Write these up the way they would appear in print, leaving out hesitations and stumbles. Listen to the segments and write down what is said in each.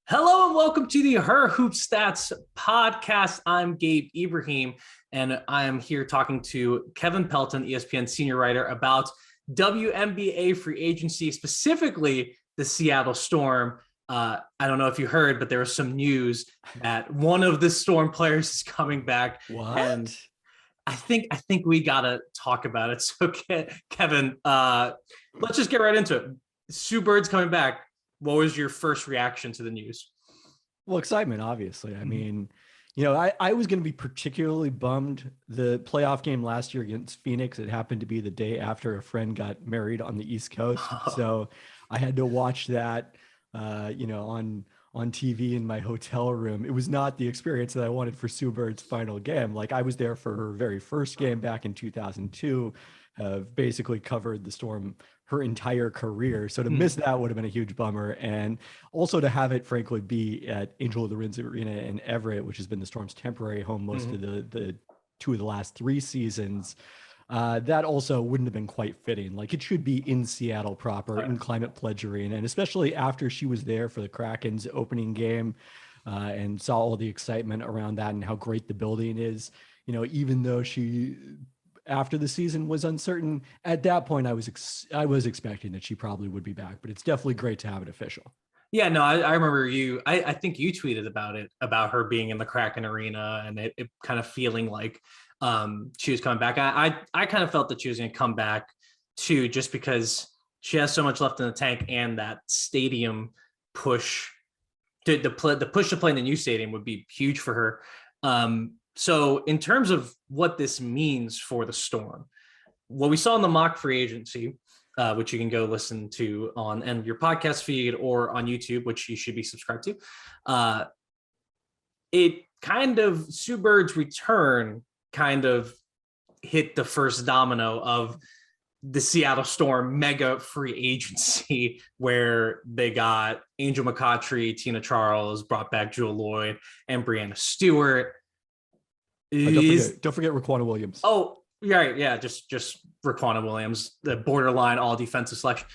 Hello and welcome to the Her Hoop Stats podcast. I'm Gabe Ibrahim, and I am here talking to Kevin Pelton, ESPN senior writer, about WNBA free agency, specifically the Seattle Storm. I don't know if you heard, but there was some news that one of the Storm players is coming back. What? And I think we gotta talk about it. So, Kevin, let's just get right into it. Sue Bird's coming back. What was your first reaction to the news? Well, excitement, obviously. I mean, I was going to be particularly bummed. The playoff game last year against Phoenix, it happened to be the day after a friend got married on the East Coast. So I had to watch that, on TV in my hotel room. It was not the experience that I wanted for Sue Bird's final game. Like, I was there for her very first game back in 2002, basically covered the Storm her entire career. So to miss that would have been a huge bummer. And also to have it, frankly, be at Angel of the Winds Arena in Everett, which has been the Storm's temporary home most of the two of the last three seasons. That also wouldn't have been quite fitting. Like, it should be in Seattle proper, in Climate Pledge Arena. And especially after she was there for the Kraken's opening game and saw all the excitement around that and how great the building is, even though she, after the season was uncertain, at that point, I was expecting that she probably would be back, but it's definitely great to have it official. Yeah, no, I remember you. I think you tweeted about it, about her being in the Kraken arena and it kind of feeling like she was coming back. I kind of felt that she was going to come back too, just because she has so much left in the tank, and that stadium push, the push to play in the new stadium would be huge for her. So in terms of what this means for the Storm, what we saw in the mock free agency, which you can go listen to on your podcast feed or on YouTube, which you should be subscribed to, it kind of, Sue Bird's return kind of hit the first domino of the Seattle Storm mega free agency, where they got Angel McCoughtry, Tina Charles, brought back Jewell, Loyd, and Breanna Stewart. Don't forget Raquana Williams. Oh, right, yeah, just Raquana Williams, the borderline all defensive selection.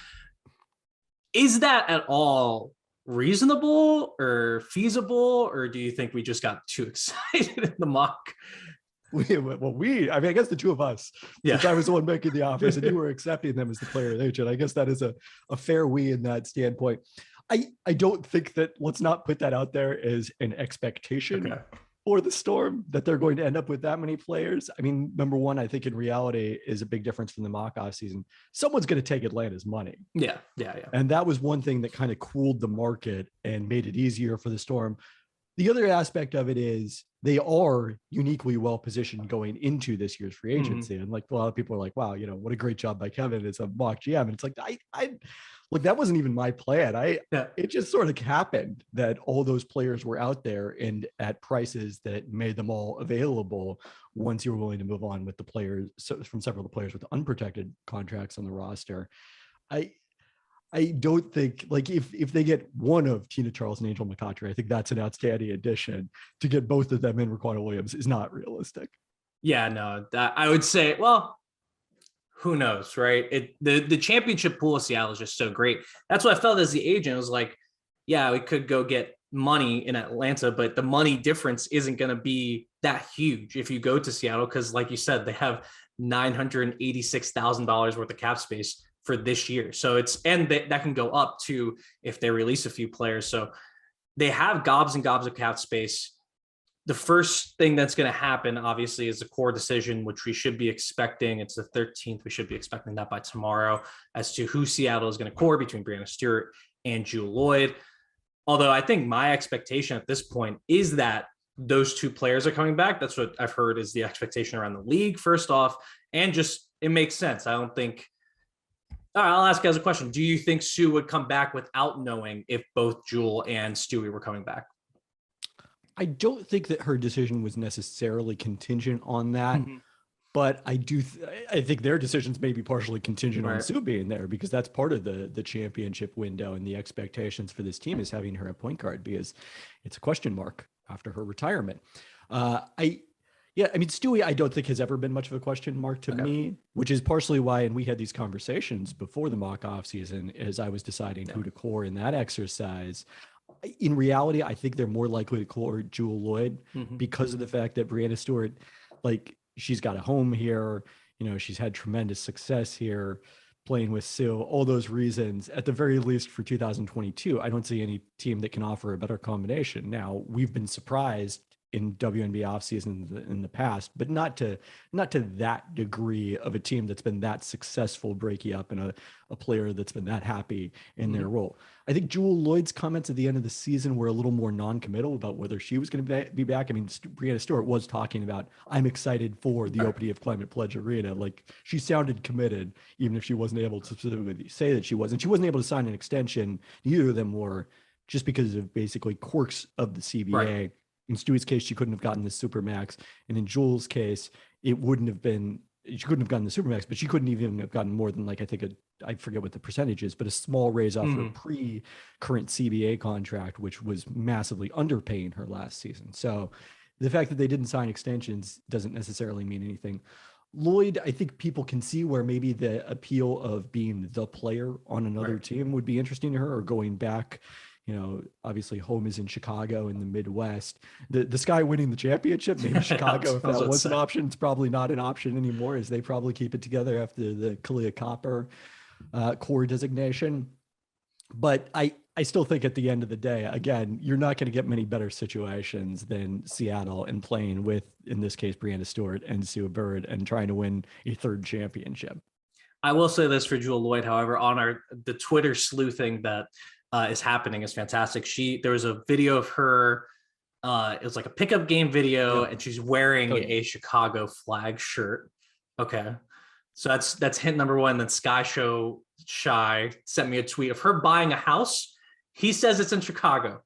Is that at all reasonable or feasible, or do you think we just got too excited in the mock? I guess the two of us, since I was the one making the offers and you were accepting them as the player agent, I guess that is a fair we in that standpoint. I don't think that, let's not put that out there as an expectation. Okay. For the Storm that they're going to end up with that many players. I mean, number one, I think in reality is a big difference from the mock off season. Someone's going to take Atlanta's money. Yeah. And that was one thing that kind of cooled the market and made it easier for the Storm. The other aspect of it is they are uniquely well positioned going into this year's free agency. And like, a lot of people are like, wow, what a great job by Kevin as a mock GM. And it's like, I look, that wasn't even my plan. It just sort of happened that all those players were out there and at prices that made them all available once you were willing to move on with the players, from several of the players with unprotected contracts on the roster. I don't think, like, if they get one of Tina Charles and Angel McCoughtry, I think that's an outstanding addition. To get both of them in Raquana Williams is not realistic. Yeah, no, I would say, well, who knows, right? The championship pool of Seattle is just so great. That's what I felt as the agent. It was like, yeah, we could go get money in Atlanta, but the money difference isn't going to be that huge if you go to Seattle, because like you said, they have $986,000 worth of cap space for this year. So that can go up to if they release a few players. So they have gobs and gobs of cap space. The first thing that's going to happen, obviously, is the core decision, which we should be expecting. It's the 13th. We should be expecting that by tomorrow, as to who Seattle is going to core between Breanna Stewart and Jewell Loyd. Although I think my expectation at this point is that those two players are coming back. That's what I've heard is the expectation around the league, first off, and just it makes sense. I don't think. All right, I'll ask you guys a question. Do you think Sue would come back without knowing if both Jewell and Stewie were coming back? I don't think that her decision was necessarily contingent on that, but I think their decisions may be partially contingent on Sue being there, because that's part of the championship window, and the expectations for this team is having her at point guard, because it's a question mark after her retirement. Stewie, I don't think has ever been much of a question mark to me, which is partially why, and we had these conversations before the mock off season as I was deciding who to core in that exercise. in reality, I think they're more likely to court Jewell Loyd because of the fact that Breanna Stewart, like, she's got a home here. She's had tremendous success here playing with Sue, all those reasons. At the very least for 2022, I don't see any team that can offer a better combination. Now, we've been surprised in WNBA offseason in the past, but not to that degree of a team that's been that successful breaking up and a player that's been that happy in their role. I think Jewell Loyd's comments at the end of the season were a little more non-committal about whether she was going to be back. I mean, Breanna Stewart was talking about, I'm excited for the opening of Climate Pledge Arena. Like, she sounded committed, even if she wasn't able to specifically say that she was. And she wasn't able to sign an extension. Neither of them were, just because of basically quirks of the CBA. Right. In Stewie's case, she couldn't have gotten the Supermax. And in Jewell's case, she couldn't have gotten the Supermax, but she couldn't even have gotten more than, like, I forget what the percentage is, but a small raise off her pre-current CBA contract, which was massively underpaying her last season. So the fact that they didn't sign extensions doesn't necessarily mean anything. Loyd, I think people can see where maybe the appeal of being the player on another team would be interesting to her, or going back. Obviously home is in Chicago in the Midwest. The Sky winning the championship, maybe Chicago, if that was an option. It's probably not an option anymore, as they probably keep it together after the Kalia Copper core designation. But I still think at the end of the day, again, you're not going to get many better situations than Seattle and playing with, in this case, Breanna Stewart and Sue Bird, and trying to win a third championship. I will say this for Jewell Loyd, however, on the Twitter sleuthing that is happening is fantastic. There was a video of her. It was like a pickup game video, and she's wearing a Chicago flag shirt. Okay, so that's hint number one. Then Sky Show Shy sent me a tweet of her buying a house. He says it's in Chicago.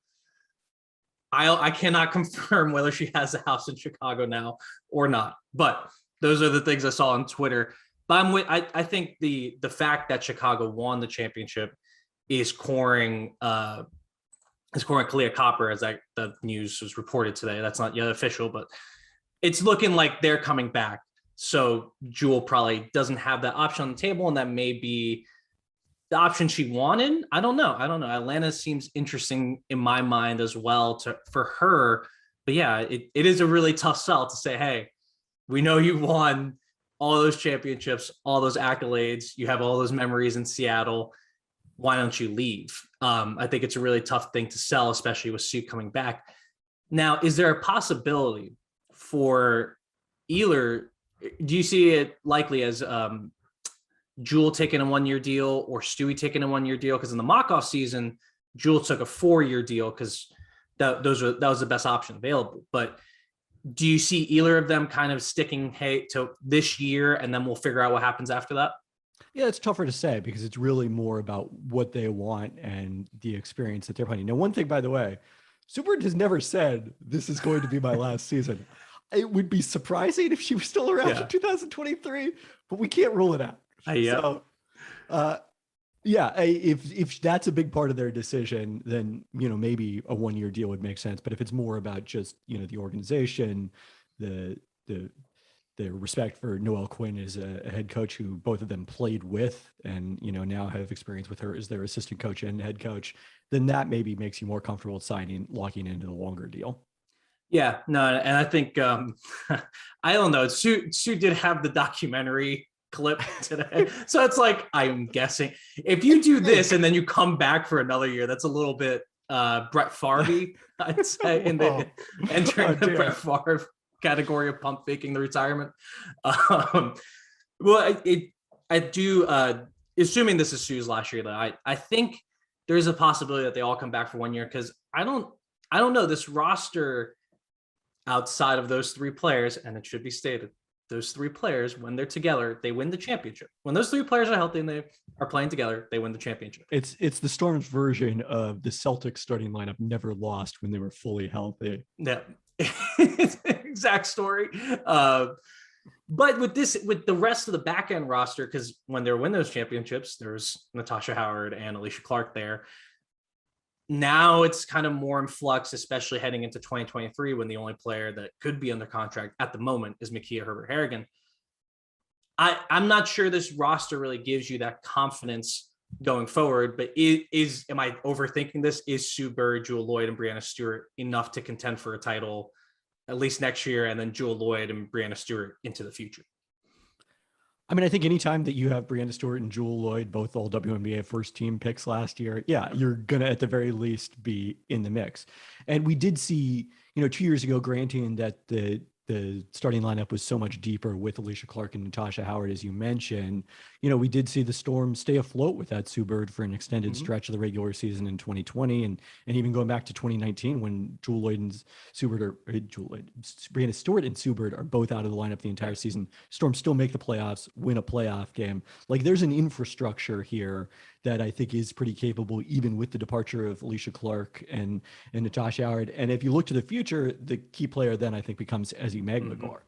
I cannot confirm whether she has a house in Chicago now or not, but those are the things I saw on Twitter. But I think the fact that Chicago won the championship is coring Kalia Copper, as the news was reported today. That's not yet official, but it's looking like they're coming back. So Jewell probably doesn't have that option on the table, and that may be the option she wanted. I don't know. Atlanta seems interesting in my mind as well for her. But yeah, it is a really tough sell to say, hey, we know you won all those championships, all those accolades. You have all those memories in Seattle. Why don't you leave? I think it's a really tough thing to sell, especially with Sue coming back. Now, is there a possibility for either? Do you see it likely as Jewell taking a 1-year deal or Stewie taking a 1-year deal? Because in the mock-off season, Jewell took a 4-year deal because that was the best option available. But do you see either of them kind of sticking to this year, and then we'll figure out what happens after that? Yeah, it's tougher to say because it's really more about what they want and the experience that they're playing. Now, one thing, by the way, Super has never said this is going to be my last season. It would be surprising if she was still around in 2023, but we can't rule it out. So, if that's a big part of their decision, then, maybe a 1-year deal would make sense. But if it's more about just, the organization, the respect for Noelle Quinn as a head coach who both of them played with and, now have experience with her as their assistant coach and head coach, then that maybe makes you more comfortable locking into the longer deal. Yeah, no, and I think, I don't know, Sue did have the documentary clip today. So it's like, I'm guessing if you do this and then you come back for another year, that's a little bit Brett Favre, I'd say, entering the Brett Favre category of pump faking the retirement. Well, I do, assuming this is Sue's last year, though, I think there's a possibility that they all come back for 1 year, because I don't know, this roster outside of those 3 players, and it should be stated, those 3 players, when they're together, they win the championship. When those 3 players are healthy and they are playing together, they win the championship. It's the Storm's version of the Celtics starting lineup never lost when they were fully healthy. Yeah, it's the exact story. But with the rest of the back end roster, because when they win those championships, there's Natasha Howard and Alicia Clark there. Now it's kind of more in flux, especially heading into 2023, when the only player that could be under contract at the moment is Makia Herbert-Harrigan. I'm not sure this roster really gives you that confidence going forward. But am I overthinking this? Is Sue Bird, Jewell, Loyd, and Breanna Stewart enough to contend for a title at least next year, and then Jewell, Loyd, and Breanna Stewart into the future? I mean, I think anytime that you have Breanna Stewart and Jewell Loyd, both all WNBA first team picks last year, yeah, you're going to at the very least be in the mix. And we did see, 2 years ago, granting that the starting lineup was so much deeper with Alysha Clark and Natasha Howard, as you mentioned, we did see the Storm stay afloat with that Sue Bird for an extended stretch of the regular season in 2020. And even going back to 2019 when Jewell Loyd and Breanna Stewart and Sue Bird are both out of the lineup the entire season, Storm still make the playoffs, win a playoff game. Like, there's an infrastructure here that I think is pretty capable, even with the departure of Alysha Clark and Natasha Howard. And if you look to the future, the key player then I think becomes Ezi Magbegor.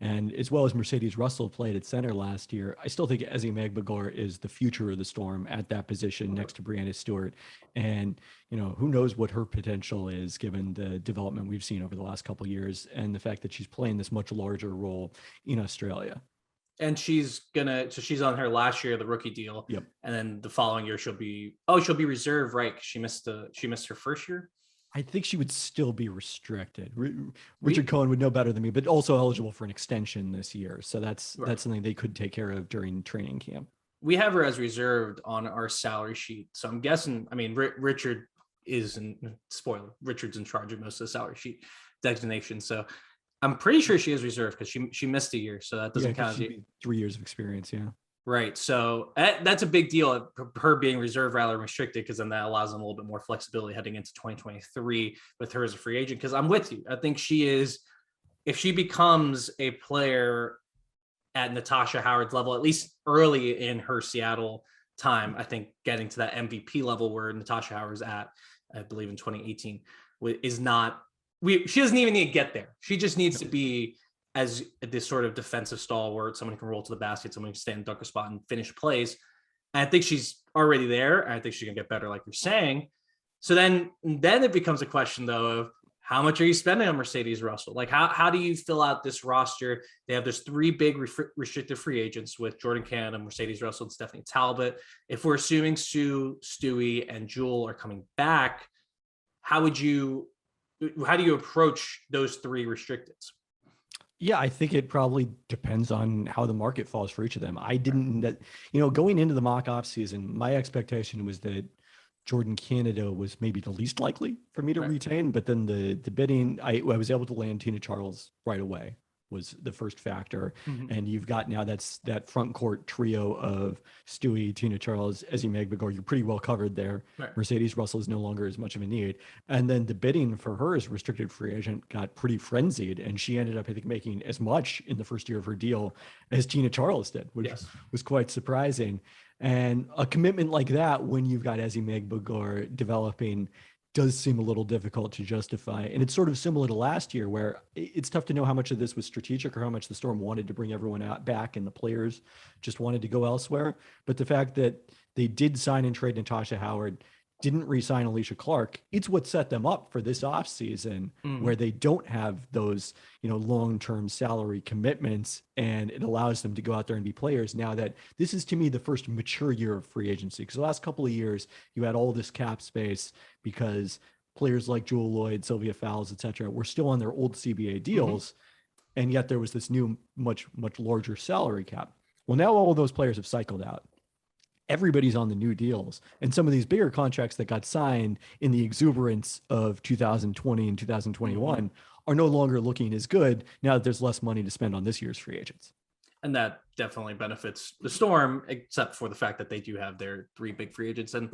And as well as Mercedes Russell played at center last year, I still think Ezi Magbegor is the future of the Storm at that position next to Breanna Stewart. And, who knows what her potential is given the development we've seen over the last couple of years and the fact that she's playing this much larger role in Australia. And she's on her last year of the rookie deal. Yep. And then the following year she'll be reserved, right? She missed her first year. I think she would still be restricted. Richard Cohen would know better than me, but also eligible for an extension this year. So that's something they could take care of during training camp. We have her as reserved on our salary sheet. So I'm guessing, Richard Richard's in charge of most of the salary sheet designation. So I'm pretty sure she is reserved because she missed a year. So that doesn't count. 3 years of experience. Yeah. Right. So that's a big deal, her being reserved rather than restricted, because then that allows them a little bit more flexibility heading into 2023 with her as a free agent. Because I'm with you. I think if she becomes a player at Natasha Howard's level, at least early in her Seattle time, I think getting to that MVP level where Natasha Howard's at, I believe in 2018, is not, she doesn't even need to get there. She just needs to be as this sort of defensive stalwart, someone who can roll to the basket, someone who can stand in dunker spot and finish plays. And I think she's already there. And I think she's gonna get better, like you're saying. So then it becomes a question though of how much are you spending on Mercedes Russell? Like how do you fill out this roster? They have those 3 big restricted free agents with Jordin Canada, Mercedes Russell, and Stephanie Talbot. If we're assuming Sue, Stewie, and Jewell are coming back, how do you approach those 3 restricteds? Yeah, I think it probably depends on how the market falls for each of them. Going into the mock off season, my expectation was that Jordin Canada was maybe the least likely for me to retain, but then the bidding, I was able to land Tina Charles right away was the first factor. And you've got now that front court trio of Stewie, Tina Charles, Ezi Magbegor. You're pretty well covered there. Right. Mercedes Russell is no longer as much of a need. And then the bidding for her as restricted free agent got pretty frenzied. And she ended up, I think, making as much in the first year of her deal as Tina Charles did, which was quite surprising. And a commitment like that, when you've got Ezi Magbegor developing, does seem a little difficult to justify. And it's sort of similar to last year where it's tough to know how much of this was strategic or how much the Storm wanted to bring everyone out back and the players just wanted to go elsewhere. But the fact that they did sign and trade Natasha Howard, didn't re-sign Alysha Clark, it's what set them up for this offseason where they don't have those, long-term salary commitments, and it allows them to go out there and be players now that this is, to me, the first mature year of free agency. Because the last couple of years, you had all this cap space because players like Jewell Loyd, Sylvia Fowles, et cetera, were still on their old CBA deals. And yet there was this new, much, much larger salary cap. Well, now all of those players have cycled out. Everybody's on the new deals. And some of these bigger contracts that got signed in the exuberance of 2020 and 2021 are no longer looking as good now that there's less money to spend on this year's free agents. And that definitely benefits the Storm, except for the fact that they do have their 3 big free agents. And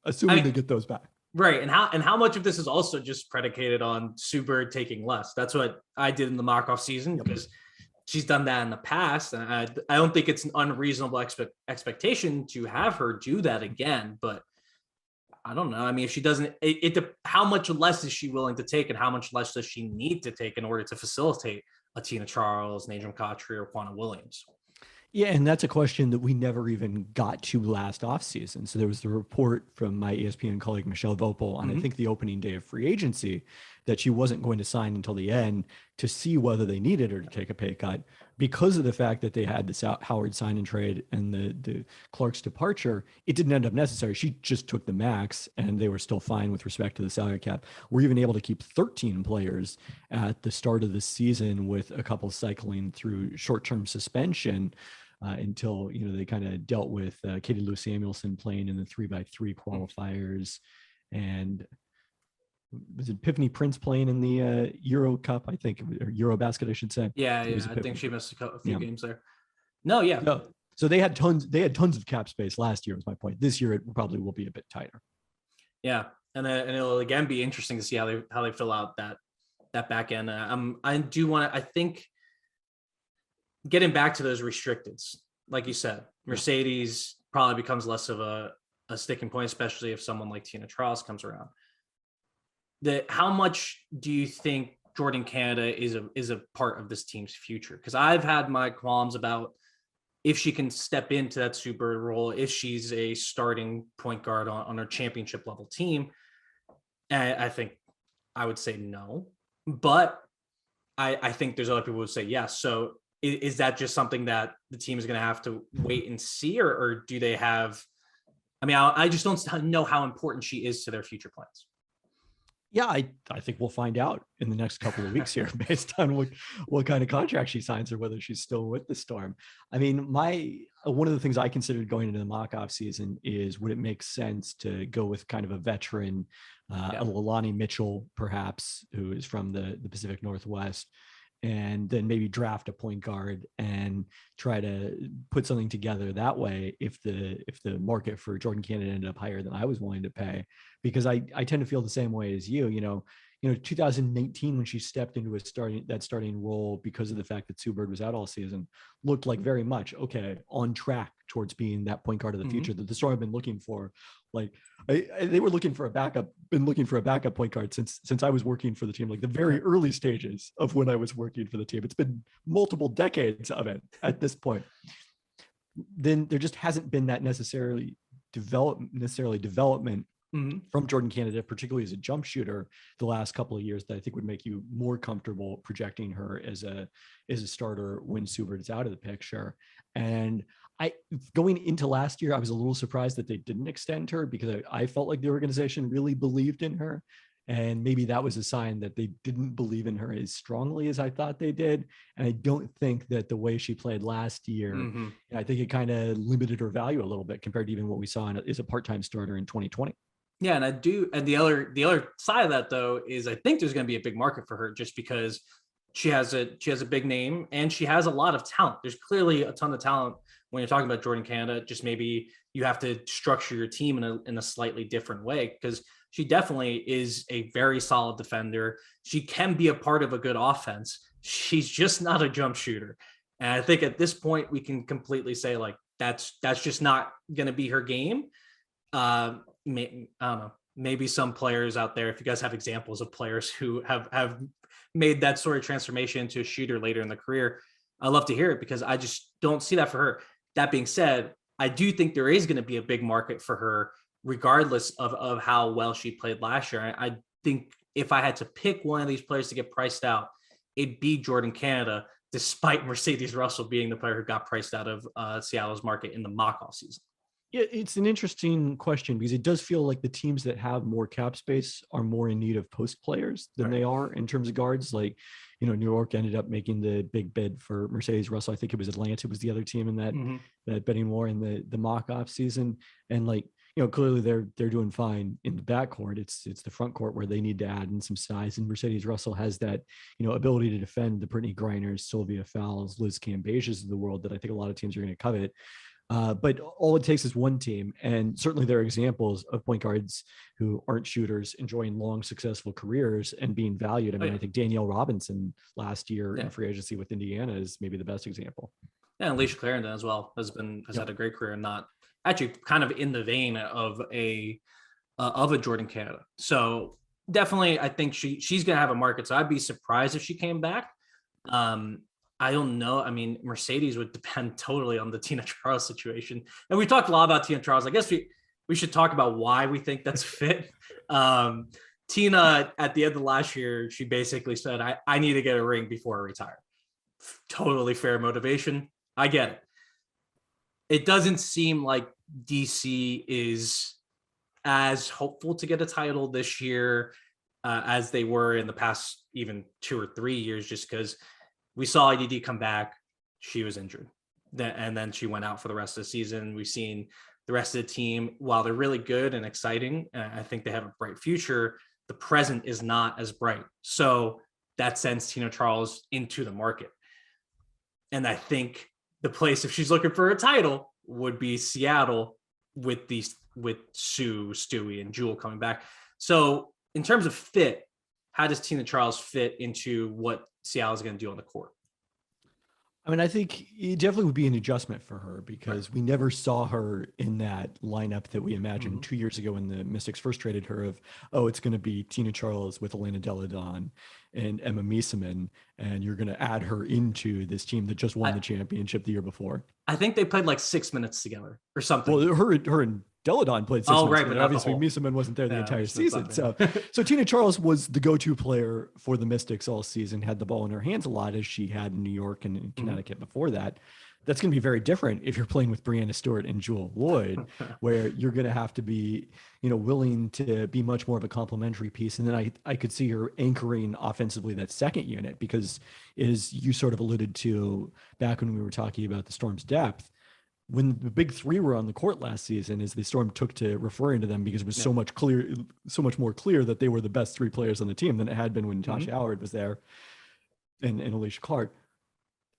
assuming they get those back. Right. And how much of this is also just predicated on Sue Bird taking less? That's what I did in the mock-off season because she's done that in the past. And I don't think it's an unreasonable expectation to have her do that again. But I don't know. I mean, if she doesn't, how much less is she willing to take and how much less does she need to take in order to facilitate a Tina Charles, Nadram Khatri, or Quanah Williams? Yeah, and that's a question that we never even got to last offseason. So there was the report from my ESPN colleague, Michelle Vopel, on I think the opening day of free agency that she wasn't going to sign until the end to see whether they needed her to take a pay cut because of the fact that they had this Howard sign and trade and the Clark's departure. It didn't end up necessary. She just took the max and they were still fine with respect to the salary cap. We're even able to keep 13 players at the start of the season with a couple cycling through short-term suspension until, they kind of dealt with Katie Lou Samuelson playing in the 3x3 qualifiers. And was it Epiphany Prince playing in the Euro Cup, I think, or Eurobasket, I should say. Yeah, I think she missed a few games there. No, yeah. No. So they had tons of cap space last year, was my point. This year it probably will be a bit tighter. Yeah, and it'll again be interesting to see how they fill out that back end. I think getting back to those restricteds, like you said, Mercedes probably becomes less of a sticking point, especially if someone like Tina Charles comes around. How much do you think Jordin Canada is a part of this team's future? Because I've had my qualms about if she can step into that super role, if she's a starting point guard on her championship level team. And I think I would say no, but I think there's other people who would say yes. So is that just something that the team is going to have to wait and see, or do they have? I mean, I just don't know how important she is to their future plans. Yeah, I think we'll find out in the next couple of weeks here based on what kind of contract she signs or whether she's still with the Storm. I mean, one of the things I considered going into the mock-off season is, would it make sense to go with kind of a veteran, a Lilani Mitchell, perhaps, who is from the Pacific Northwest, and then maybe draft a point guard and try to put something together that way if the market for Jordin Canada ended up higher than I was willing to pay. Because I tend to feel the same way as you. 2019, when she stepped into that starting role because of the fact that Sue Bird was out all season, looked like very much on track towards being that point guard of the future that the Storm have been looking for. Like they were looking for a backup point guard since I was working for the team, like the very early stages of when I was working for the team. It's been multiple decades of it at this point. Then there just hasn't been that necessarily development from Jordin Canada, particularly as a jump shooter, the last couple of years, that I think would make you more comfortable projecting her as a starter when Sue Bird is out of the picture. And going into last year, I was a little surprised that they didn't extend her, because I felt like the organization really believed in her. And maybe that was a sign that they didn't believe in her as strongly as I thought they did. And I don't think that the way she played last year, I think it kind of limited her value a little bit compared to even what we saw as a part-time starter in 2020. Yeah, and I do. And the other side of that, though, is I think there's going to be a big market for her, just because she has a big name and she has a lot of talent. There's clearly a ton of talent when you're talking about Jordin Canada. Just maybe you have to structure your team in a slightly different way, because she definitely is a very solid defender. She can be a part of a good offense. She's just not a jump shooter. And I think at this point we can completely say, like, that's just not going to be her game. I don't know, maybe some players out there, if you guys have examples of players who have made that sort of transformation into a shooter later in the career, I'd love to hear it, because I just don't see that for her. That being said, I do think there is going to be a big market for her, regardless of how well she played last year. I think if I had to pick one of these players to get priced out, it'd be Jordin Canada, despite Mercedes Russell being the player who got priced out of Seattle's market in the mock-off season. Yeah, it's an interesting question, because it does feel like the teams that have more cap space are more in need of post players than they are in terms of guards. Like, New York ended up making the big bid for Mercedes Russell. I think it was Atlanta was the other team in that betting war in the mock-off season. And clearly they're doing fine in the backcourt. It's the front court where they need to add in some size. And Mercedes Russell has that, ability to defend the Brittany Griners, Sylvia Fowles, Liz Cambasias of the world that I think a lot of teams are going to covet. But all it takes is one team. And certainly there are examples of point guards who aren't shooters enjoying long, successful careers and being valued. I mean, I think Danielle Robinson last year in free agency with Indiana is maybe the best example. Yeah, and Alicia Clarendon as well has had a great career, and not actually kind of in the vein of a Jordin Canada. So definitely, I think she's going to have a market. So I'd be surprised if she came back. I don't know. I mean, Mercedes would depend totally on the Tina Charles situation. And we talked a lot about Tina Charles. I guess we should talk about why we think that's fit. Tina, at the end of last year, she basically said, I need to get a ring before I retire. Totally fair motivation. I get it. It doesn't seem like DC is as hopeful to get a title this year as they were in the past even 2 or 3 years, just because we saw IDD come back. She was injured. And then she went out for the rest of the season. We've seen the rest of the team, while they're really good and exciting, I think they have a bright future, the present is not as bright. So that sends Tina Charles into the market. And I think the place, if she's looking for a title, would be Seattle with Sue, Stewie, and Jewell coming back. So in terms of fit, how does Tina Charles fit into what Seattle is going to do on the court? I mean, I think it definitely would be an adjustment for her because we never saw her in that lineup that we imagined 2 years ago when the Mystics first traded her of, it's going to be Tina Charles with Elena Delle Donne and Emma Miesemann, and you're going to add her into this team that just won the championship the year before. I think they played like 6 minutes together or something. Well, her and Delle Donne played 6 minutes. Right, but obviously Miesemann wasn't there the entire season. So Tina Charles was the go-to player for the Mystics all season, had the ball in her hands a lot as she had in New York and in Connecticut before that. That's going to be very different if you're playing with Breanna Stewart and Jewell Loyd, where you're going to have to be, willing to be much more of a complementary piece. And then I could see her anchoring offensively that second unit because, as you sort of alluded to back when we were talking about the Storm's depth, when the big three were on the court last season, as the Storm took to referring to them because it was so much more clear that they were the best three players on the team than it had been when Tasha Howard was there and Alicia Clark.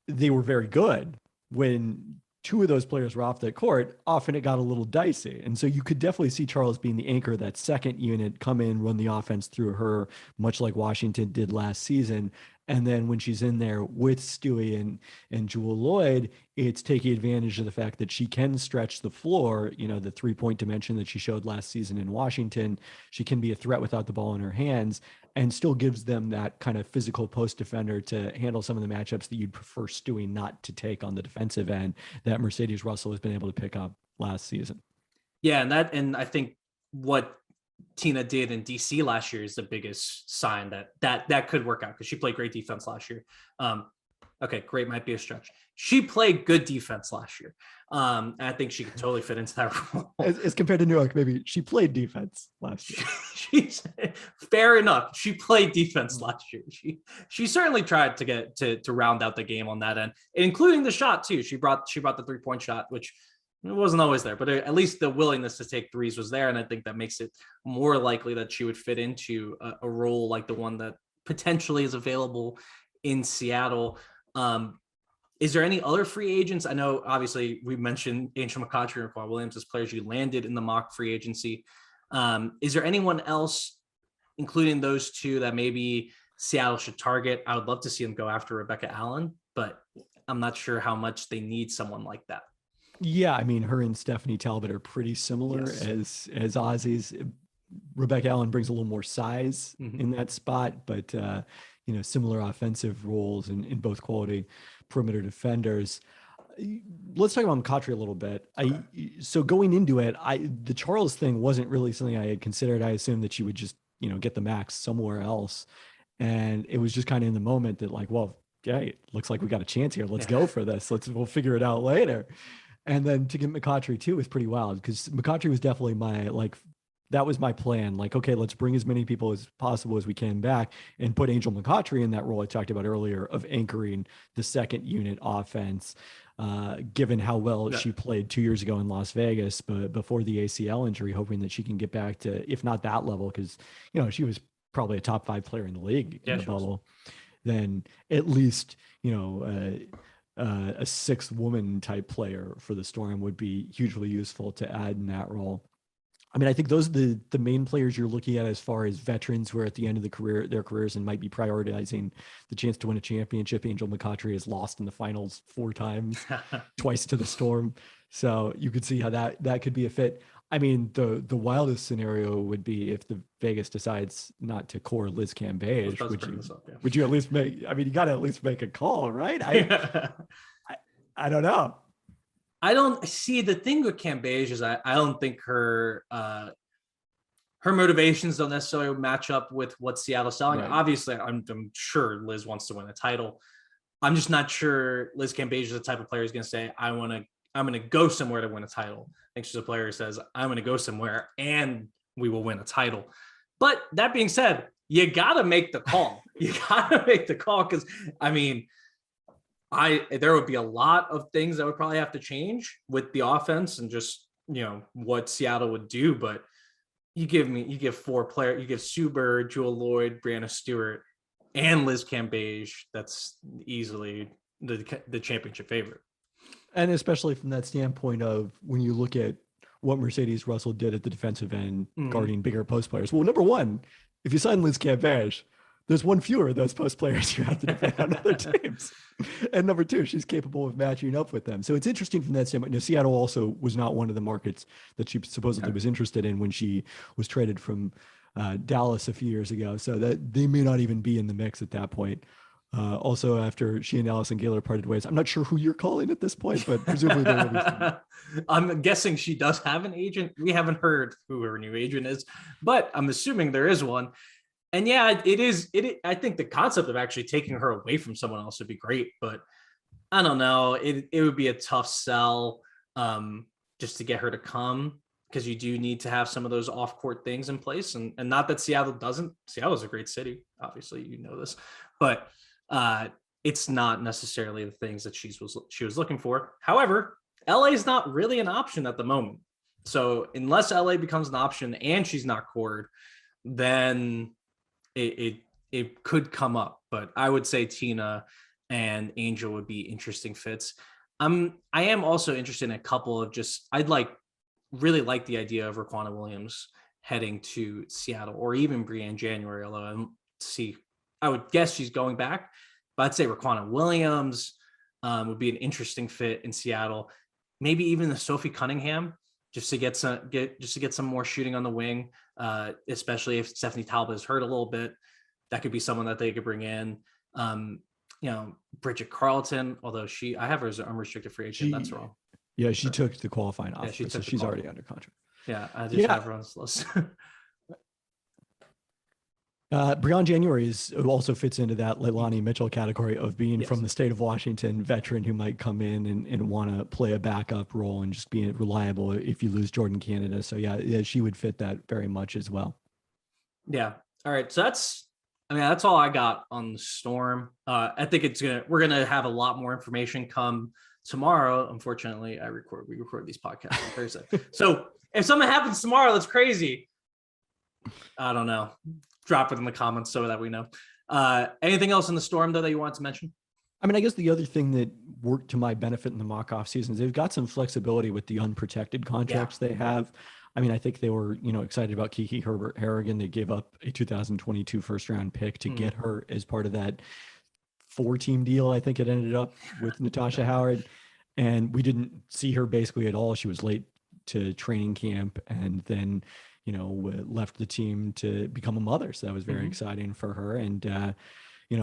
They were very good. When two of those players were off that court, often it got a little dicey. And so you could definitely see Charles being the anchor of that second unit, come in, run the offense through her, much like Washington did last season. And then when she's in there with Stewie and Jewell Loyd, it's taking advantage of the fact that she can stretch the floor, the 3-point dimension that she showed last season in Washington. She can be a threat without the ball in her hands and still gives them that kind of physical post defender to handle some of the matchups that you'd prefer Stewie not to take on the defensive end that Mercedes Russell has been able to pick up last season. Yeah, and I think what Tina did in DC last year is the biggest sign that could work out because she played great defense last year. Okay, great might be a stretch. She played good defense last year. I think she could totally fit into that role. As compared to New York, maybe she played defense last year. She's fair enough. She played defense last year. She certainly tried to get to round out the game on that end, including the shot too. She brought the 3-point shot, which it wasn't always there, but at least the willingness to take threes was there. And I think that makes it more likely that she would fit into a role like the one that potentially is available in Seattle. Is there any other free agents? I know, obviously, we mentioned Angel McCoughtry and Paul Williams as players you landed in the mock free agency. Is there anyone else, including those two, that maybe Seattle should target? I would love to see them go after Rebecca Allen, but I'm not sure how much they need someone like that. Yeah, I mean, her and Stephanie Talbot are pretty similar as Aussies. Rebecca Allen brings a little more size in that spot, but similar offensive roles in both quality perimeter defenders. Let's talk about McCoughtry a little bit. So going into it, the Charles thing wasn't really something I had considered. I assumed that she would just get the max somewhere else, and it was just kind of in the moment that it looks like we got a chance here. Let's go for this. We'll figure it out later. And then to get McCoughtry too was pretty wild because McCoughtry was definitely that was my plan. Okay, let's bring as many people as possible as we can back and put Angel McCoughtry in that role I talked about earlier of anchoring the second unit offense, given how well she played 2 years ago in Las Vegas, but before the ACL injury, hoping that she can get back to, if not that level, because, she was probably a top 5 player in the league in the bubble, then at least, a sixth woman type player for the Storm would be hugely useful to add in that role. I mean, I think those are the main players you're looking at as far as veterans who are at the end of their careers and might be prioritizing the chance to win a championship. Angel McCoughtry has lost in the finals 4 times, twice to the Storm. So you could see how that could be a fit. I mean, the wildest scenario would be if the Vegas decides not to core Liz Cambage, would you at least make, I mean, you got to at least make a call, right? I don't know. I don't see the thing with Cambage is I don't think her her motivations don't necessarily match up with what Seattle's selling. Right. Obviously, I'm sure Liz wants to win a title. I'm just not sure Liz Cambage is the type of player who's going to say, I'm going to go somewhere to win a title. I think she's a player who says, I'm going to go somewhere and we will win a title. But that being said, you got to make the call. You got to make the call because, I mean, there would be a lot of things that would probably have to change with the offense and just, what Seattle would do. But you give 4 players, you give Sue Bird, Jewell, Loyd, Breanna, Stewart, and Liz Cambage. That's easily the championship favorite. And especially from that standpoint of when you look at what Mercedes Russell did at the defensive end, guarding bigger post players. Well, number one, if you sign Liz Cambage, there's one fewer of those post players you have to defend on other teams. And number two, she's capable of matching up with them. So it's interesting from that standpoint. Seattle also was not one of the markets that she supposedly was interested in when she was traded from Dallas a few years ago. So that they may not even be in the mix at that point. Also, after she and Allison Gaylor parted ways, I'm not sure who you're calling at this point, but presumably there will be some. I'm guessing she does have an agent. We haven't heard who her new agent is, but I'm assuming there is one. And yeah, it is. I think the concept of actually taking her away from someone else would be great, but I don't know. It would be a tough sell just to get her to come, because you do need to have some of those off-court things in place. And not that Seattle doesn't. Seattle's a great city. Obviously, you know this, but it's not necessarily the things that she was looking for. However, LA is not really an option at the moment. So unless LA becomes an option and she's not cored, then it could come up. But I would say Tina and Angel would be interesting fits. I am also interested in a couple of really like the idea of Raquana Williams heading to Seattle, or even Brianne January, although I would guess she's going back, but I'd say Raquana Williams would be an interesting fit in Seattle. Maybe even the Sophie Cunningham, just to get some more shooting on the wing, especially if Stephanie Talbot is hurt a little bit. That could be someone that they could bring in. Bridget Carlton, although I have her as an unrestricted free agent. That's wrong. Yeah, she took the qualifying offer, so she's already under contract. Yeah, I just have her on this list. Brianne January also fits into that Leilani Mitchell category of being from the state of Washington, veteran who might come in and want to play a backup role and just be reliable if you lose Jordin Canada. So yeah, she would fit that very much as well. Yeah. All right. So that's all I got on the Storm. I think we're gonna have a lot more information come tomorrow. Unfortunately, we record these podcasts on Thursday. So if something happens tomorrow that's crazy, I don't know. Drop it in the comments so that we know. Anything else in the Storm though that you want to mention? I mean, I guess the other thing that worked to my benefit in the mock off seasons, they've got some flexibility with the unprotected contracts they have. I mean, I think they were, excited about Kiki Herbert Harrigan. They gave up a 2022 first round pick to get her as part of that 4-team deal. I think it ended up with Natasha Howard, and we didn't see her basically at all. She was late to training camp and then, left the team to become a mother. So that was very exciting for her. And,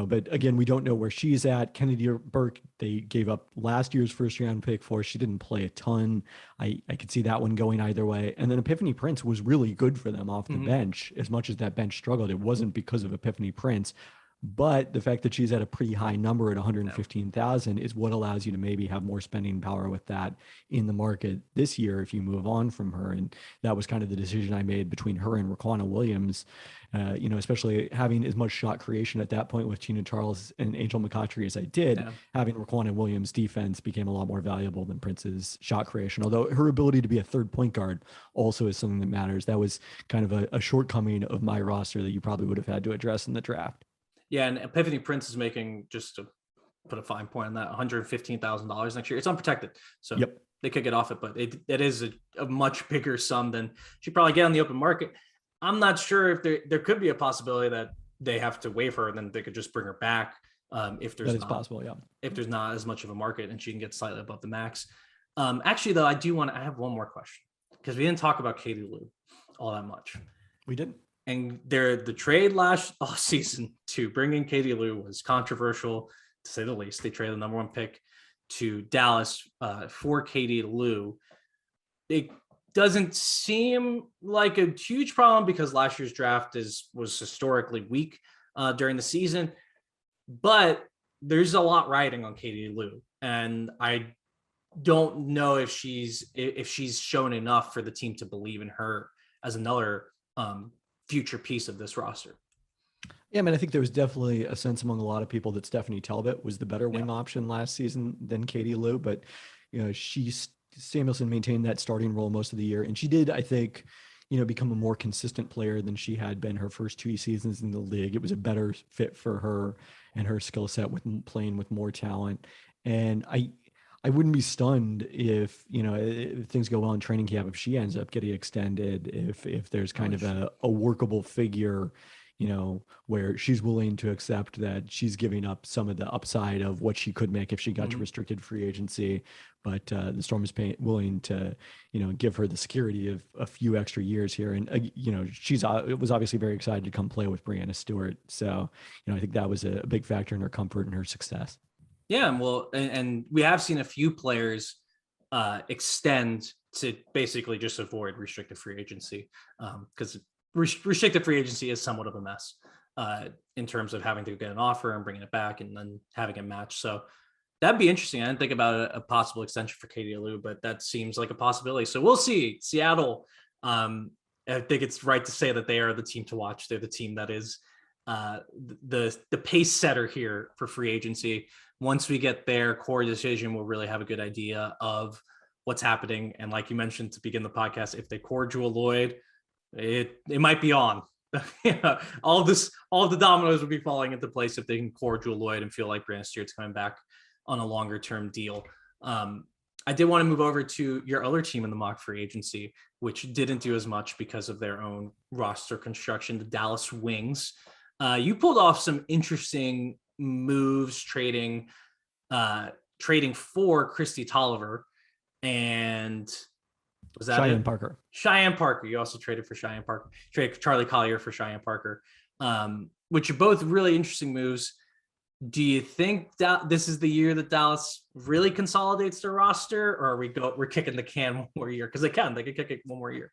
but again, we don't know where she's at. Kennedy Burke, they gave up last year's first round pick for. She didn't play a ton. I could see that one going either way. And then Epiphany Prince was really good for them off the bench. As much as that bench struggled, it wasn't because of Epiphany Prince. But the fact that she's at a pretty high number at 115,000 is what allows you to maybe have more spending power with that in the market this year if you move on from her. And that was kind of the decision I made between her and Raquana Williams, especially having as much shot creation at that point with Tina Charles and Angel McCoughtry as I did. Having Raquana Williams' defense became a lot more valuable than Prince's shot creation, although her ability to be a third point guard also is something that matters. That was kind of a shortcoming of my roster that you probably would have had to address in the draft. Yeah, and Epiphany Prince is making, just to put a fine point on that, $115,000 next year. It's unprotected, so they could get off it, but it is a much bigger sum than she'd probably get on the open market. I'm not sure if there could be a possibility that they have to waive her and then they could just bring her back if there's possible, if there's not as much of a market and she can get slightly above the max. Actually, though, I have one more question because we didn't talk about Katie Lou all that much. We didn't. And the trade last season to bring in Katie Lou was controversial, to say the least. They traded the number 1 pick to Dallas for Katie Lou. They doesn't seem like a huge problem because last year's draft was historically weak during the season, but there's a lot riding on Katie Lou, and I don't know if she's shown enough for the team to believe in her as another future piece of this roster. Yeah, I mean, I think there was definitely a sense among a lot of people that Stephanie Talbot was the better wing option last season than Katie Lou, but Samuelson maintained that starting role most of the year, and she did, I think, become a more consistent player than she had been her first 2 seasons in the league. It was a better fit for her and her skill set with playing with more talent. And I wouldn't be stunned if things go well in training camp, if she ends up getting extended, if there's kind of a workable figure, where she's willing to accept that she's giving up some of the upside of what she could make if she got to restricted free agency. But the Storm is willing to, give her the security of a few extra years here. And, it was obviously very excited to come play with Breanna Stewart. So, I think that was a big factor in her comfort and her success. Yeah, well, and we have seen a few players extend to basically just avoid restricted free agency because restricted free agency is somewhat of a mess in terms of having to get an offer and bringing it back and then having a match. So that'd be interesting. I didn't think about a possible extension for Katie Lou, but that seems like a possibility. So we'll see. Seattle, I think it's right to say that they are the team to watch. They're the team that is the pace setter here for free agency. Once we get their core decision, we'll really have a good idea of what's happening. And like you mentioned to begin the podcast, if they core Jewell Loyd, it might be on. All of the dominoes would be falling into place if they can core Jewell Loyd and feel like Breanna Stewart's coming back on a longer term deal. I did want to move over to your other team in the mock free agency, which didn't do as much because of their own roster construction, the Dallas Wings. You pulled off some interesting moves trading for Christy Tolliver and was that Cheyenne Parker. You also traded for Cheyenne Parker, traded Charlie Collier for Cheyenne Parker, which are both really interesting moves. Do you think that this is the year that Dallas really consolidates their roster, or we're kicking the can one more year? Because they can kick it one more year.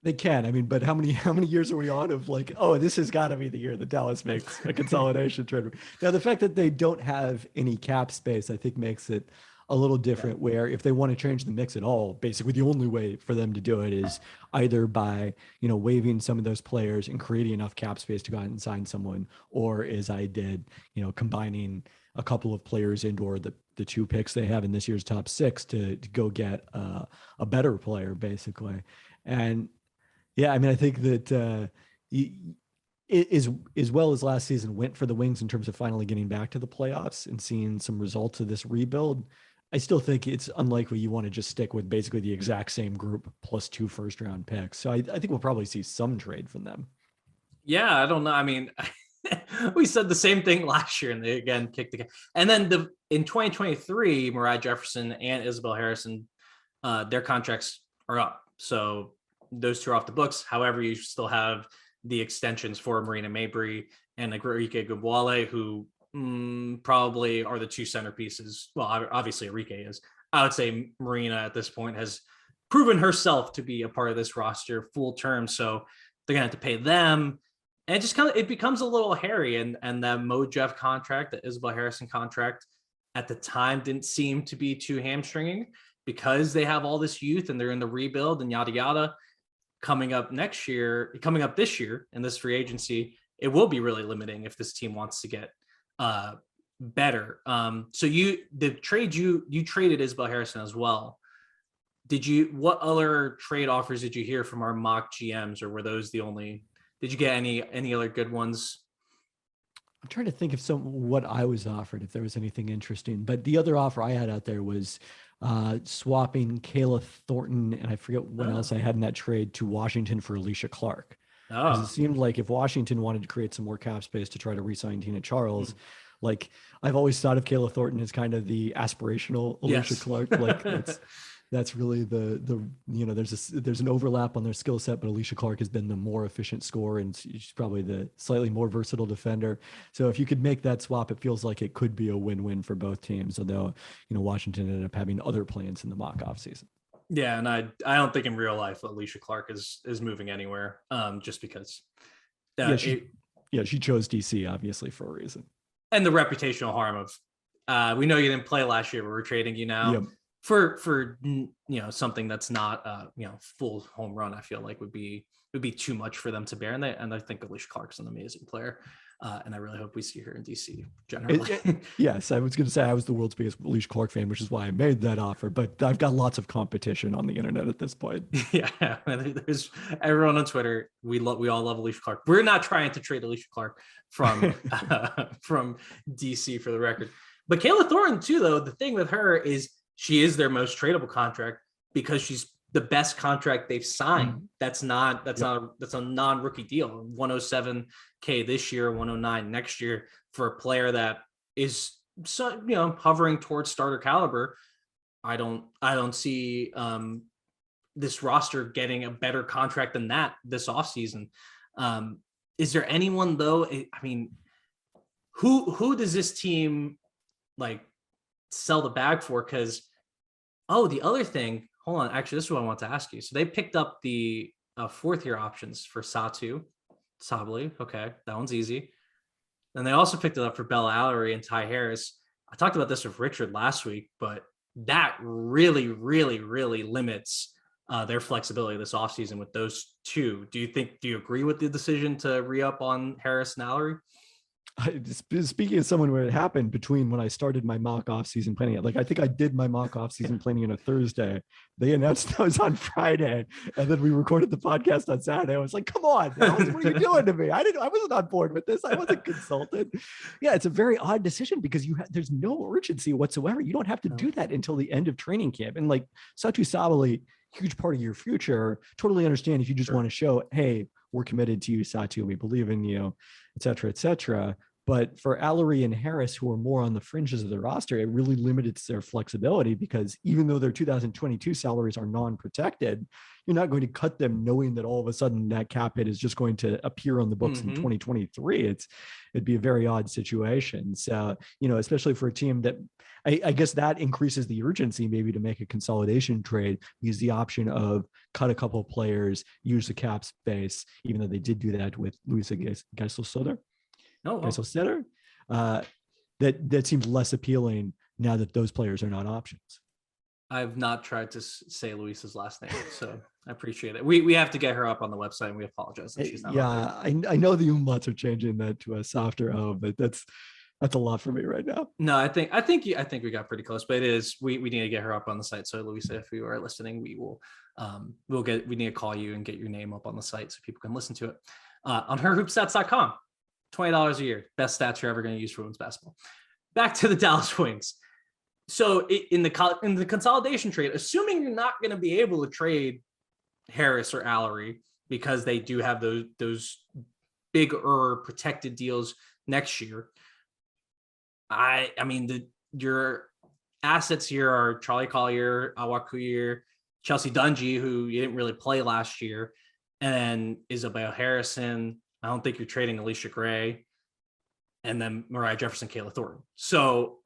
They can. I mean, but how many years are we on of like, oh, this has got to be the year that Dallas makes a consolidation trade? Now, the fact that they don't have any cap space, I think, makes it a little different. Where if they want to change the mix at all, basically the only way for them to do it is either by waiving some of those players and creating enough cap space to go out and sign someone, or as I did, combining a couple of players into the 2 picks they have in this year's top 6 to go get a better player, basically. And yeah, I mean, I think that as well as last season went for the Wings in terms of finally getting back to the playoffs and seeing some results of this rebuild, I still think it's unlikely you want to just stick with basically the exact same group plus 2 first-round picks. So I think we'll probably see some trade from them. Yeah, I don't know. I mean, we said the same thing last year, and they again kicked the can. And then in 2023, Mariah Jefferson and Isabel Harrison, their contracts are up. So those 2 are off the books. However, you still have the extensions for Marina Mabry and Enrique Gubuale, who probably are the 2 centerpieces. Well, obviously Enrique is. I would say Marina at this point has proven herself to be a part of this roster full term. So they're gonna have to pay them. And it becomes a little hairy. And that Mo Jeff contract, the Isabel Harrison contract at the time didn't seem to be too hamstringing because they have all this youth and they're in the rebuild and yada, yada. Coming up this year in this free agency, it will be really limiting if this team wants to get better. So the trade you traded Isabel Harrison as well. What other trade offers did you hear from our mock GMs, or were those the only? Did you get any other good ones? I'm trying to think of what I was offered, if there was anything interesting. But the other offer I had out there was swapping Kayla Thornton, and I forget what else I had in that trade, to Washington for Alicia Clark. Because it seemed like if Washington wanted to create some more cap space to try to re-sign Tina Charles, like I've always thought of Kayla Thornton as kind of the aspirational Alicia Clark. Like that's really there's an overlap on their skill set, but Alicia Clark has been the more efficient scorer and she's probably the slightly more versatile defender. So if you could make that swap, it feels like it could be a win-win for both teams, although Washington ended up having other plans in the mock off season. Yeah, and I don't think in real life Alicia Clark is moving anywhere. Just because. She chose DC obviously for a reason. And the reputational harm of, we know you didn't play last year, but we're trading you now for something that's not full home run. I feel like would be too much for them to bear, and I think Alicia Clark's an amazing player. And I really hope we see her in DC generally. Yes, I was going to say I was the world's biggest Alicia Clark fan, which is why I made that offer. But I've got lots of competition on the internet at this point. Yeah, there's everyone on Twitter. We all love Alicia Clark. We're not trying to trade Alicia Clark from DC for the record. But Kayla Thornton too, though. The thing with her is she is their most tradable contract because she's the best contract they've signed. That's a non-rookie deal. 107K this year, 109 next year for a player that is hovering towards starter caliber. I don't see this roster getting a better contract than that this offseason. Is there anyone though? I mean, who does this team sell the bag for? Because the other thing. Hold on. Actually, this is what I want to ask you. So they picked up the fourth-year options for Sabally. Okay, that one's easy. Then they also picked it up for Bella Allery and Ty Harris. I talked about this with Richard last week, but that really, really, really limits their flexibility this offseason with those two. Do you agree with the decision to re-up on Harris and Allery? Speaking of someone where it happened between when I started my mock off-season planning, I think I did my mock off-season planning on a Thursday. They announced that was on Friday, and then we recorded the podcast on Saturday. I was like, "Come on, what are you doing to me? I wasn't on board with this. I wasn't consulted." Yeah, it's a very odd decision because there's no urgency whatsoever. You don't have to do that until the end of training camp. And Satu Sabally, huge part of your future. Totally understand if you just want to show, hey, we're committed to you, Satu. We believe in you, et cetera, et cetera. But for Allery and Harris, who are more on the fringes of the roster, it really limited their flexibility because even though their 2022 salaries are non-protected, you're not going to cut them knowing that all of a sudden that cap hit is just going to appear on the books in 2023. It'd be a very odd situation. So, especially for a team that I guess that increases the urgency maybe to make a consolidation trade, because the option of cut a couple of players, use the cap space, even though they did do that with Luisa Geisel-Soder. That seems less appealing now that those players are not options. I've not tried to say Luisa's last name, so I appreciate it. We have to get her up on the website, and we apologize that she's not. Yeah, I know the umlauts are changing that to a softer O, but that's a lot for me right now. No, I think we got pretty close, but it is we need to get her up on the site. So Luisa, if you are listening, we will we need to call you and get your name up on the site so people can listen to it on herhoopstats.com. $20 a year, best stats you're ever going to use for women's basketball. Back to the Dallas Wings. So in the consolidation trade, assuming you're not going to be able to trade Harris or Allery because they do have those bigger protected deals next year. I mean, your assets here are Charlie Collier, Awakuir, Chelsea Dungy, who you didn't really play last year, and Isabel Harrison. I don't think you're trading Alicia Gray, and then Mariah Jefferson, Kayla Thornton. So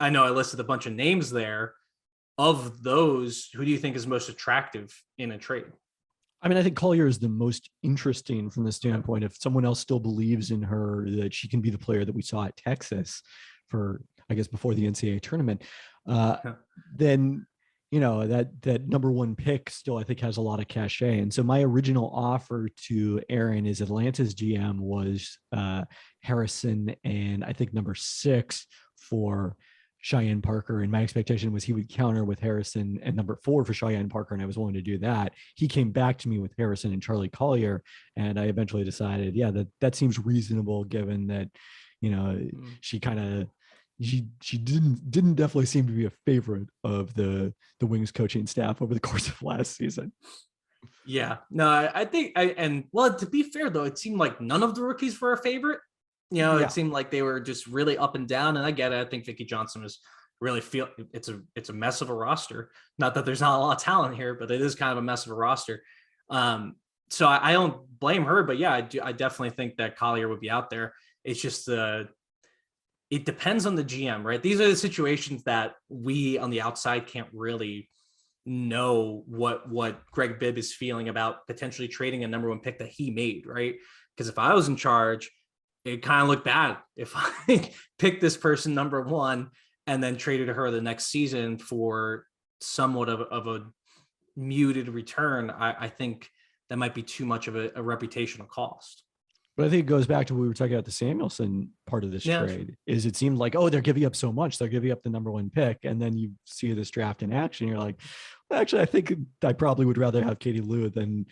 I know I listed a bunch of names there. Of those, who do you think is most attractive in a trade? I mean, I think Collier is the most interesting from the standpoint if someone else still believes in her, that she can be the player that we saw at Texas for, I guess, before the NCAA tournament, then, that number one pick still, I think, has a lot of cachet. And so my original offer to Aaron is Atlanta's GM was Harrison and I think number 6 for Cheyenne Parker, and my expectation was he would counter with Harrison and number 4 for Cheyenne Parker, and I was willing to do that. He came back to me with Harrison and Charlie Collier, and I eventually decided, that seems reasonable given that, she kind of she didn't definitely seem to be a favorite of the Wings coaching staff over the course of last season. Yeah, no, I think to be fair though, it seemed like none of the rookies were a favorite. It seemed like they were just really up and down, and I get it. I think Vicky Johnson is really it's a mess of a roster. Not that there's not a lot of talent here, but it is kind of a mess of a roster. So I don't blame her, but yeah, I definitely think that Collier would be out there. It's just it depends on the GM, right? These are the situations that we on the outside can't really know what Greg Bibb is feeling about potentially trading a number one pick that he made, right? Because if I was in charge, it kind of looked bad if I picked this person number one and then traded her the next season for somewhat of a muted return. I think that might be too much of a reputational cost. But I think it goes back to what we were talking about the Samuelson part of this trade, is it seemed like, oh, they're giving up so much. They're giving up the number one pick. And then you see this draft in action. You're like, well, actually, I think I probably would rather have Katie Lou than,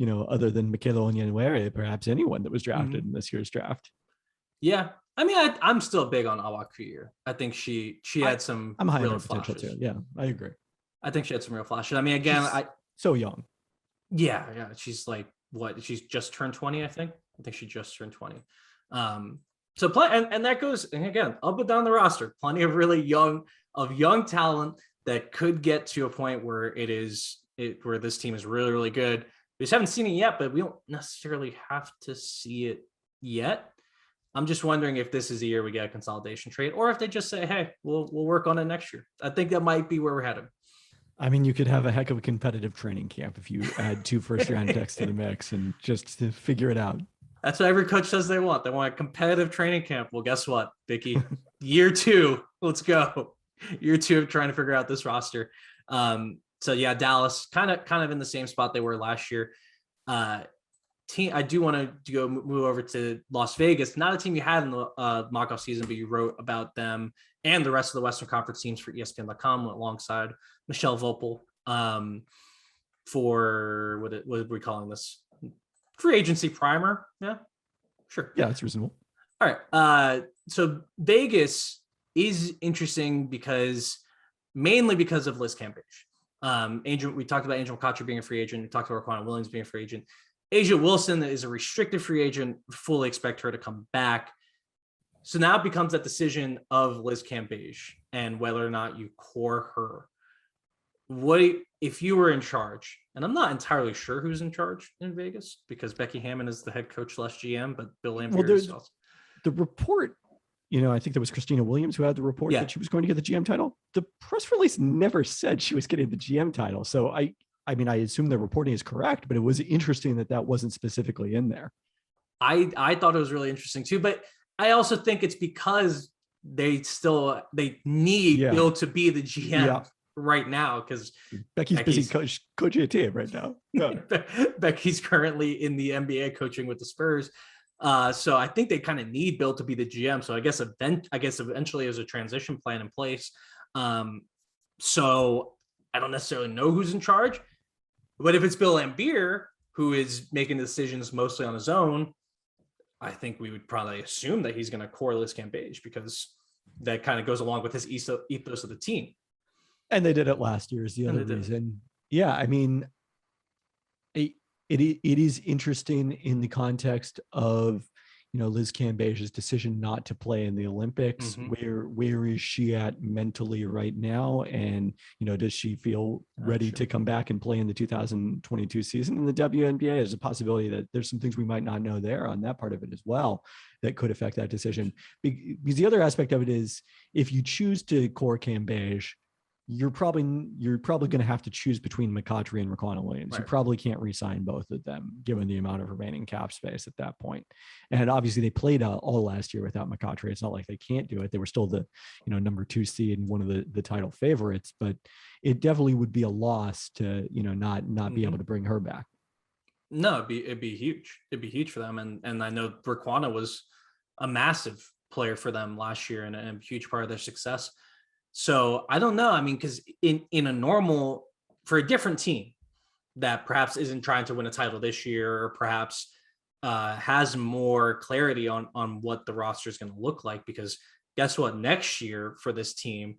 other than Michaela Onyenwere, perhaps anyone that was drafted in this year's draft. Yeah. I mean, I'm still big on Awa Kuyer. I think she had some I'm high on real her potential flashes. too. Yeah, I agree. I think she had some real flashes. I mean, again, she's so young. Yeah. She's like, what? She's just turned 20, I think she just turned 20. So and that goes, and again, up and down the roster, plenty of really young talent that could get to a point where where this team is really, really good. We just haven't seen it yet, but we don't necessarily have to see it yet. I'm just wondering if this is the year we get a consolidation trade, or if they just say, hey, we'll work on it next year. I think that might be where we're headed. I mean, you could have a heck of a competitive training camp if you add 2 first-round picks to the mix and just to figure it out. That's what every coach says they want. They want a competitive training camp. Well, guess what, Becky? Year 2, let's go. Year 2 of trying to figure out this roster. So yeah, Dallas kind of in the same spot they were last year. Team, I do want to move over to Las Vegas. Not a team you had in the mock-off season, but you wrote about them and the rest of the Western Conference teams for ESPN.com alongside Michelle Vopel for what are we calling this? Free agency primer. Yeah, sure. Yeah, it's reasonable. All right. So Vegas is interesting mainly because of Liz Cambage. We talked about Angel McCoughtry being a free agent. We talked about Raquan Williams being a free agent. Asia Wilson is a restricted free agent. Fully expect her to come back. So now it becomes that decision of Liz Cambage and whether or not you core her. What if you were in charge? And I'm not entirely sure who's in charge in Vegas because Becky Hammon is the head coach / GM, but Bill Laimbeer is also. The report, I think there was Christina Williams who had the report that she was going to get the GM title. The press release never said she was getting the GM title. So I assume the reporting is correct, but it was interesting that wasn't specifically in there. I thought it was really interesting too, but I also think it's because they need Bill to be the GM right now because Becky's busy coaching a team right now. Yeah. Becky's currently in the NBA coaching with the Spurs. So I think they kind of need Bill to be the GM. So I guess eventually there's a transition plan in place. So I don't necessarily know who's in charge, but if it's Bill Laimbeer who is making decisions mostly on his own, I think we would probably assume that he's going to core Liz Cambage because that kind of goes along with his ethos of the team. And they did it last year is the other reason. Yeah, I mean, it is interesting in the context of, Liz Cambage's decision not to play in the Olympics. Mm-hmm. Where is she at mentally right now? And, does she feel ready to come back and play in the 2022 season in the WNBA? There's a possibility that there's some things we might not know there on that part of it as well that could affect that decision. Because the other aspect of it is if you choose to core Cambage, you're probably going to have to choose between McCoughtry and Raquan Williams. Right. You probably can't re-sign both of them given the amount of remaining cap space at that point. And obviously they played all last year without McCoughtry. It's not like they can't do it. They were still the number 2 seed and one of the title favorites, but it definitely would be a loss to not be able to bring her back. No, it'd be huge. It'd be huge for them. And I know Raquan was a massive player for them last year and a huge part of their success. So I don't know. I mean, because in a normal, for a different team that perhaps isn't trying to win a title this year, or perhaps has more clarity on what the roster is going to look like, because guess what? Next year for this team,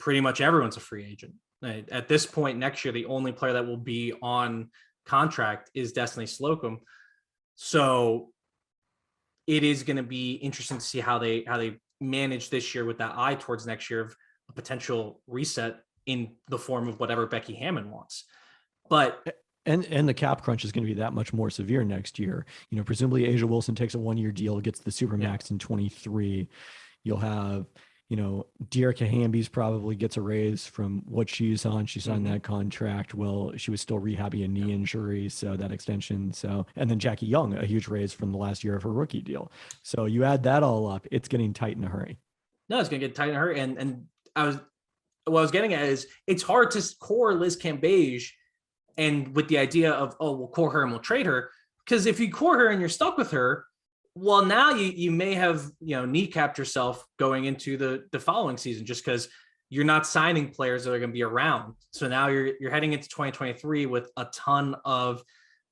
pretty much everyone's a free agent. At this point next year, the only player that will be on contract is Destiny Slocum. So it is going to be interesting to see how they manage this year with that eye towards next year of a potential reset in the form of whatever Becky Hammon wants. But and the cap crunch is going to be that much more severe next year. Presumably Asia Wilson takes a 1-year deal, gets the Supermax in 23. You'll have, Dearica Hamby's probably gets a raise from what she's on. She signed that contract. Well, she was still rehabbing a knee injury, so that extension. So, and then Jackie Young, a huge raise from the last year of her rookie deal. So you add that all up, it's getting tight in a hurry. No, it's going to get tight in a hurry. And what I was getting at is it's hard to core Liz Cambage and with the idea of, we'll core her and we'll trade her. Because if you core her and you're stuck with her, well, now you may have, kneecapped yourself going into the following season just because you're not signing players that are going to be around. So now you're heading into 2023 with a ton of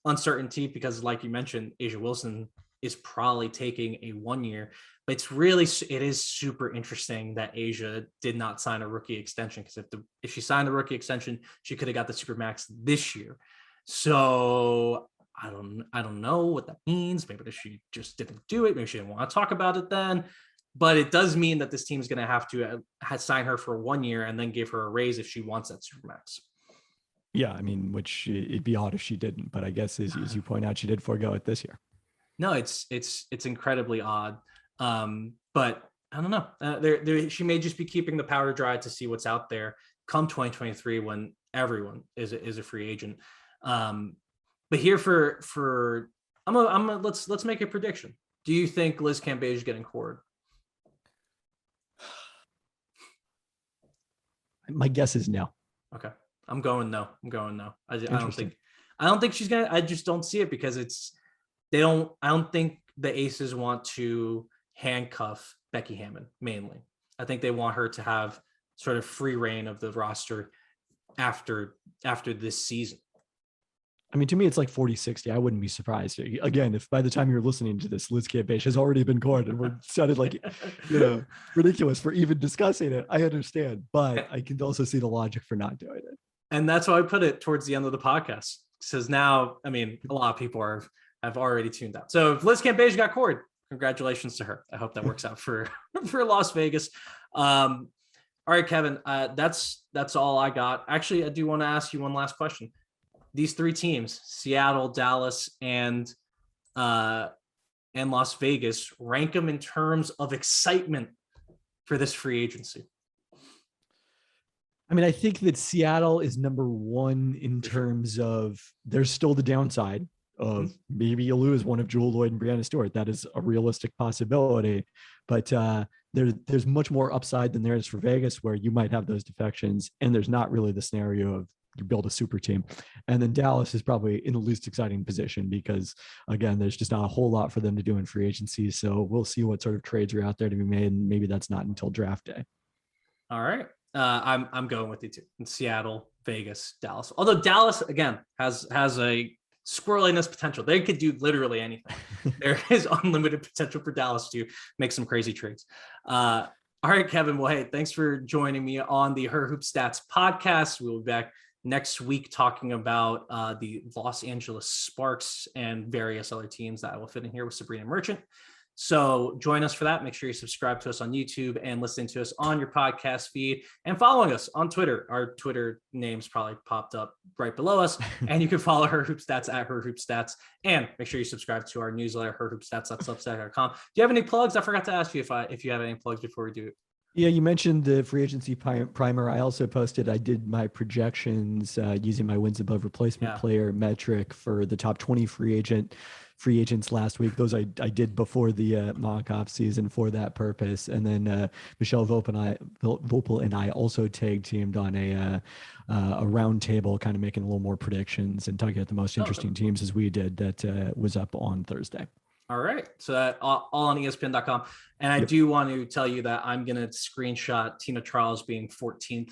uncertainty because, like you mentioned, A'ja Wilson is probably taking a 1 year. But it is super interesting that A'ja did not sign a rookie extension because if she signed the rookie extension, she could have got the Supermax this year. So I don't know what that means. Maybe she just didn't do it. Maybe she didn't want to talk about it then. But it does mean that this team is going to have to sign her for 1 year and then give her a raise if she wants that Supermax. Yeah, I mean, which it'd be odd if she didn't. But I guess as you point out, she did forego it this year. No, it's incredibly odd. But I don't know. She may just be keeping the powder dry to see what's out there come 2023 when everyone is a free agent. But here let's make a prediction. Do you think Liz Cambage is getting cored? My guess is no. Okay. I'm going no. I don't think she's gonna. I just don't see it because I don't think the Aces want to handcuff Becky Hammon mainly. I think they want her to have sort of free reign of the roster after this season. I mean, to me, it's like 40-60. I wouldn't be surprised. Again, if by the time you're listening to this, Liz Cambage has already been cored and we're sounded like, ridiculous for even discussing it. I understand, but I can also see the logic for not doing it. And that's why I put it towards the end of the podcast. Because now, I mean, a lot of people have already tuned out. So if Liz Cambage got cored, congratulations to her. I hope that works out for Las Vegas. All right, Kevin, that's all I got. Actually, I do want to ask you one last question. These three teams, Seattle, Dallas, and Las Vegas, rank them in terms of excitement for this free agency. I mean, I think that Seattle is number one in terms of there's still the downside of maybe you lose one of Jewell, Loyd, and Breanna Stewart. That is a realistic possibility, but there's much more upside than there is for Vegas, where you might have those defections, and there's not really the scenario of you build a super team. And then Dallas is probably in the least exciting position because, again, there's just not a whole lot for them to do in free agency. So we'll see what sort of trades are out there to be made, and maybe that's not until draft day. All right. I'm going with you too. In Seattle, Vegas, Dallas. Although Dallas, again, has a squirreliness potential. They could do literally anything. There is unlimited potential for Dallas to make some crazy trades. All right, Kevin. Well, hey, thanks for joining me on the Her Hoop Stats podcast. We'll be back next week talking about the Los Angeles Sparks and various other teams that I will fit in here with Sabrina Merchant. So join us for that. Make sure you subscribe to us on YouTube and listen to us on your podcast feed and following us on Twitter. Our Twitter names probably popped up right below us. And you can follow Her Hoop Stats at Her Hoop Stats. And make sure you subscribe to our newsletter, herhoopstats.substack.com. Do you have any plugs? I forgot to ask you if you have any plugs before we do it. Yeah, you mentioned the free agency primer. I also I did my projections using my wins above replacement player metric for the top 20 free agents last week. Those I did before the mock off season for that purpose. And then Michelle Vopel and I also tag teamed on a round table, kind of making a little more predictions and talking about the most interesting teams as we did. That was up on Thursday. All right. So that all on ESPN.com. And I do want to tell you that I'm going to screenshot Tina Charles being 14th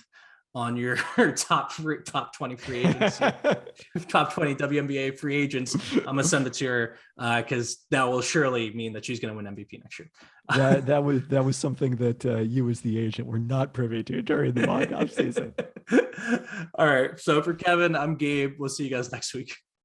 on your top 20 free agents, top 20 WNBA free agents. I'm going to send it to her because that will surely mean that she's going to win MVP next year. that was something that you as the agent were not privy to during the mock-off season. All right. So for Kevin, I'm Gabe. We'll see you guys next week.